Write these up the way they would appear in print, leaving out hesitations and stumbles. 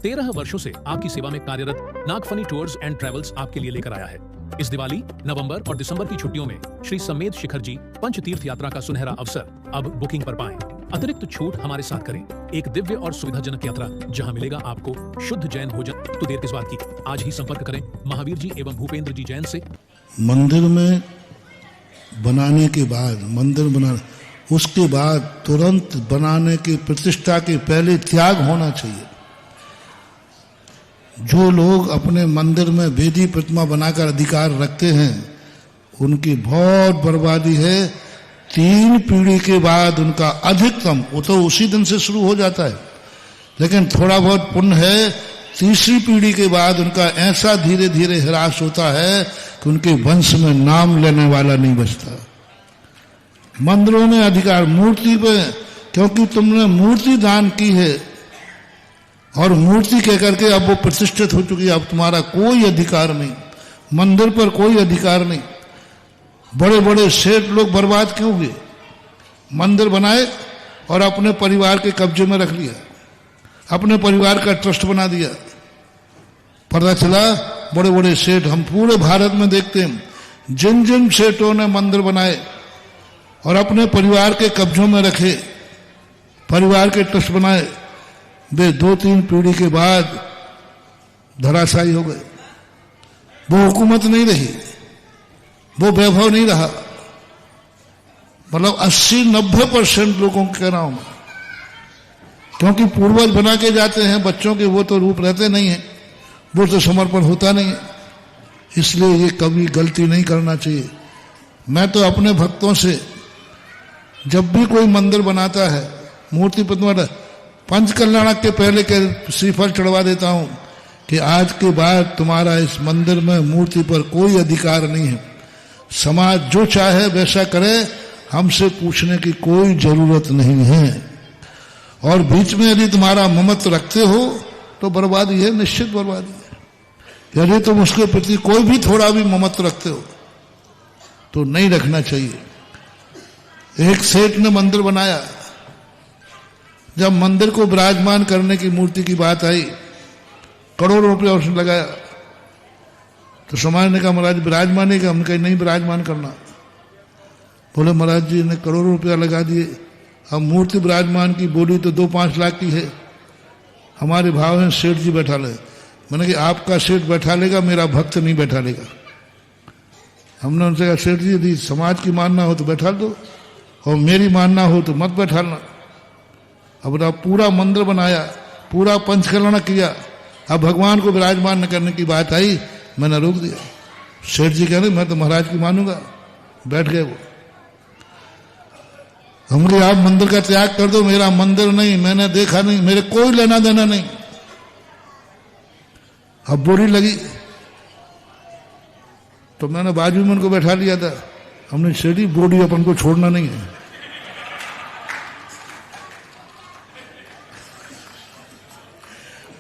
13 वर्षों से आपकी सेवा में कार्यरत नागफनी टूर्स एंड ट्रेवल्स आपके लिए लेकर आया है। इस दिवाली, नवंबर और दिसंबर की छुट्टियों में श्री समेत शिखर जी पंचतीर्थ यात्रा का सुनहरा अवसर अब बुकिंग पर पाएं। अतिरिक्त छूट हमारे साथ करें। एक दिव्य और सुविधाजनक यात्रा जहां मिलेगा आपको शुद्ध जैन भोजन। तो देर किस बात की, आज ही संपर्क करें महावीर जी एवं भूपेंद्र जी जैन से। मंदिर में बनाने के बाद उसके बाद तुरंत बनाने की प्रतिष्ठा के पहले त्याग होना चाहिए। जो लोग अपने मंदिर में वेदी प्रतिमा बनाकर अधिकार रखते हैं उनकी बहुत बर्बादी है। 3 पीढ़ी के बाद उनका अधिकतम, वो तो उसी दिन से शुरू हो जाता है, लेकिन थोड़ा बहुत पुण्य है, 3री पीढ़ी के बाद उनका ऐसा धीरे धीरे ह्रास होता है कि उनके वंश में नाम लेने वाला नहीं बचता। मंदिरों में अधिकार मूर्ति पे, क्योंकि तुमने मूर्ति दान की है और मूर्ति कह करके अब वो प्रतिष्ठित हो चुकी है, अब तुम्हारा कोई अधिकार नहीं, मंदिर पर कोई अधिकार नहीं। बड़े बड़े सेठ लोग बर्बाद क्यों हुए? मंदिर बनाए और अपने परिवार के कब्जे में रख लिया, अपने परिवार का ट्रस्ट बना दिया। पता चला बड़े बड़े सेठ, हम पूरे भारत में देखते हैं, जिन जिन सेठों ने मंदिर बनाए और अपने परिवार के कब्जों में रखे, परिवार के ट्रस्ट बनाए, वे 2-3 पीढ़ी के बाद धराशायी हो गए। वो हुकूमत नहीं रही, वो वैभव नहीं रहा। मतलब 80-90% लोगों को कह रहा हूं मैं, क्योंकि पूर्वज बना के जाते हैं बच्चों के, वो तो रूप रहते नहीं है, वो तो समर्पण होता नहीं है। इसलिए ये कभी गलती नहीं करना चाहिए। मैं तो अपने भक्तों से जब भी कोई मंदिर बनाता है, मूर्ति प्रतिमा, पंचकल्याणक के पहले के श्रीफल चढ़वा देता हूं कि आज के बाद तुम्हारा इस मंदिर में मूर्ति पर कोई अधिकार नहीं है। समाज जो चाहे वैसा करे, हमसे पूछने की कोई जरूरत नहीं है। और बीच में यदि तुम्हारा ममत्व रखते हो तो बर्बादी है, निश्चित बर्बादी है। यदि तुम उसके प्रति कोई भी थोड़ा भी ममत्व रखते हो तो नहीं रखना चाहिए। एक सेठ ने मंदिर बनाया, जब मंदिर को विराजमान करने की मूर्ति की बात आई, करोड़ों रुपया उसने लगाया, तो समाज ने कहा महाराज विराजमान ही, हमने कहा नहीं विराजमान करना। बोले महाराज जी ने करोड़ों रुपया लगा दिए, अब मूर्ति विराजमान की बोली तो 2-5 लाख की है, हमारे भाव हैं सेठ जी बैठा ले। मैंने कहा आपका सेठ बैठा लेगा, मेरा भक्त नहीं बैठा लेगा। हमने उनसे कहा सेठ जी यदि समाज की मानना हो तो बैठा दो और मेरी मानना हो तो मत बैठाना। अब पूरा मंदिर बनाया, पूरा पंचकल्याण किया, अब भगवान को विराजमान न करने की बात आई, मैंने रोक दिया। सेठ जी कह रहे मैं तो महाराज की मानूंगा, बैठ गए वो। हमने आप मंदिर का त्याग कर दो, मेरा मंदिर नहीं, मैंने देखा नहीं, मेरे कोई लेना देना नहीं। अब बोरी लगी तो मैंने बाजू में उनको बैठा लिया था। हमने सेठ जी बोरी अपन को छोड़ना नहीं है।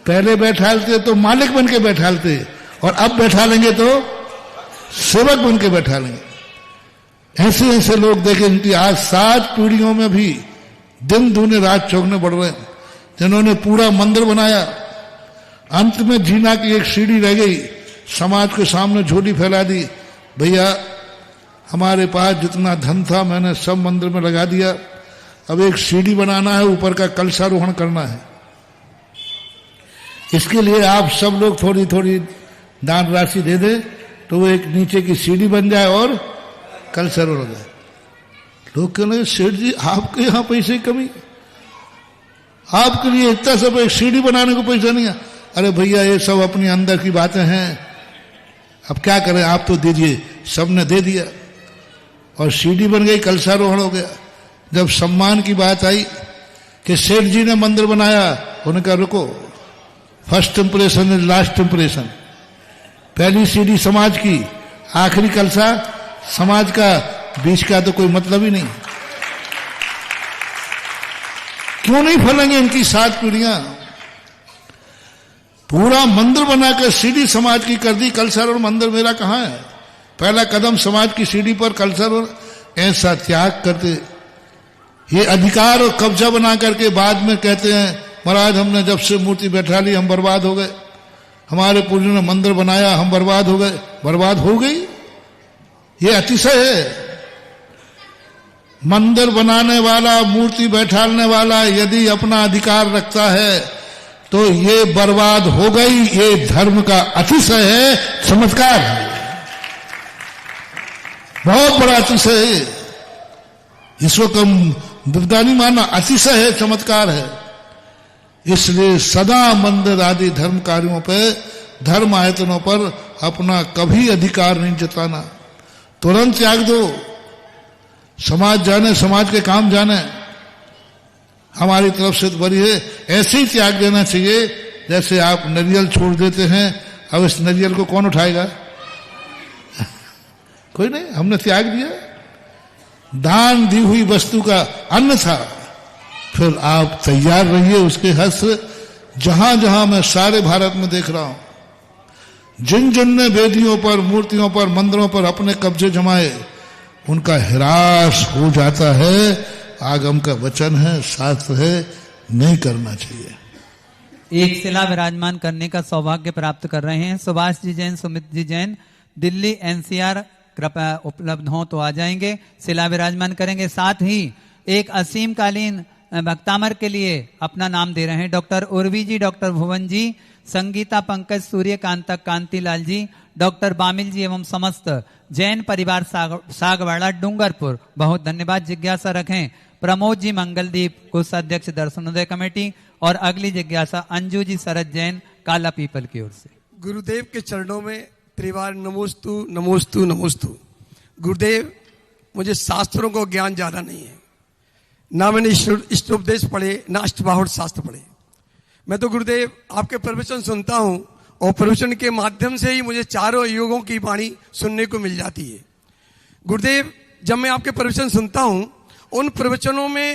पहले बैठालते तो मालिक बन के बैठालते, और अब बैठा लेंगे तो सेवक बन के बैठा लेंगे। ऐसे ऐसे लोग देखे जिनकी आज 7 पीढ़ियों में भी दिन दूने रात चौगने बढ़ रहे हैं, जिन्होंने पूरा मंदिर बनाया, अंत में जीना की एक सीढ़ी रह गई, समाज के सामने झोली फैला दी, भैया हमारे पास जितना धन था मैंने सब मंदिर में लगा दिया, अब एक सीढ़ी बनाना है, ऊपर का कलशारोहण करना है। इसके लिए आप सब लोग थोड़ी थोड़ी दान राशि दे दे तो वो एक नीचे की सीढ़ी बन जाए और कलशारोहण हो जाए। लोग कहने सेठ जी आपके यहां पैसे की कमी, आपके लिए इतना सब एक सीढ़ी बनाने को पैसा नहीं है। अरे भैया ये सब अपनी अंदर की बातें हैं, अब क्या करें, आप तो दीजिए। सबने दे दिया और सीढ़ी बन गई, कलशारोहण हो गया। जब सम्मान की बात आई कि सेठ जी ने मंदिर बनाया, उन्होंने कहा रुको, first impression is last impression. पहली सीढ़ी समाज की, आखिरी कलशा समाज का, बीच का तो कोई मतलब ही नहीं। क्यों नहीं फैलेंगे इनकी 7 पीढ़ियां? पूरा मंदिर बनाकर सीढ़ी समाज की कर दी, कलशारोहण मंदिर मेरा कहां है? पहला कदम समाज की सीढ़ी पर कलशारोहण। ऐसा त्याग करते, ये अधिकार और कब्जा बना करके बाद में कहते हैं महाराज हमने जब से मूर्ति बैठा ली हम बर्बाद हो गए, हमारे पूर्वजों ने मंदिर बनाया हम बर्बाद हो गए। बर्बाद हो गई, ये अतिशय है। मंदिर बनाने वाला, मूर्ति बैठाने वाला यदि अपना अधिकार रखता है तो ये बर्बाद हो गई। ये धर्म का अतिशय है, चमत्कार है, बहुत बड़ा अतिशय है। इसको कम विपदा नहीं मानना, अतिशय है, चमत्कार है। इसलिए सदा मंदिर आदि धर्म कार्यों पर, धर्म आयतनों पर अपना कभी अधिकार नहीं जताना। तुरंत त्याग दो, समाज जाने, समाज के काम जाने। हमारी तरफ से तो बड़ी है, ऐसे ही त्याग देना चाहिए जैसे आप नारियल छोड़ देते हैं। अब इस नारियल को कौन उठाएगा? कोई नहीं, हमने त्याग दिया। दान दी हुई वस्तु का अन्न था, फिर आप तैयार रहिए उसके हद से। जहां जहां मैं सारे भारत में देख रहा हूं, जिन जिन ने वेदियों पर, मूर्तियों पर, मंदिरों पर अपने कब्जे जमाए, उनका हिरास हो जाता है। आगम का वचन है, शास्त्र है, नहीं करना चाहिए। एक शिला विराजमान करने का सौभाग्य प्राप्त कर रहे हैं सुभाष जी जैन, सुमित जी जैन, दिल्ली NCR। कृपया उपलब्ध हो तो आ जाएंगे, शिला विराजमान करेंगे। साथ ही एक असीमकालीन भक्तामर के लिए अपना नाम दे रहे हैं डॉक्टर उर्वी जी, डॉक्टर भुवन जी, संगीता पंकज, सूर्यकांता कांतिलाल जी, डॉक्टर बामिल जी एवं समस्त जैन परिवार सागवाड़ा डूंगरपुर। बहुत धन्यवाद। जिज्ञासा रखें प्रमोद जी मंगलदीप, कोषाध्यक्ष दर्शनोदय कमेटी। और अगली जिज्ञासा अंजू जी शरद जैन, काला पीपल की ओर से। गुरुदेव के चरणों में त्रिवार नमोस्तु नमोस्तु नमोस्तु। गुरुदेव, मुझे शास्त्रों को ज्ञान ज्यादा नहीं है, ना मैंने इष्टोपदेश पढ़े, ना अष्टबाहुर शास्त्र पढ़े। मैं तो गुरुदेव आपके प्रवचन सुनता हूं और प्रवचन के माध्यम से ही मुझे चारों युगों की वाणी सुनने को मिल जाती है। गुरुदेव, जब मैं आपके प्रवचन सुनता हूं, उन प्रवचनों में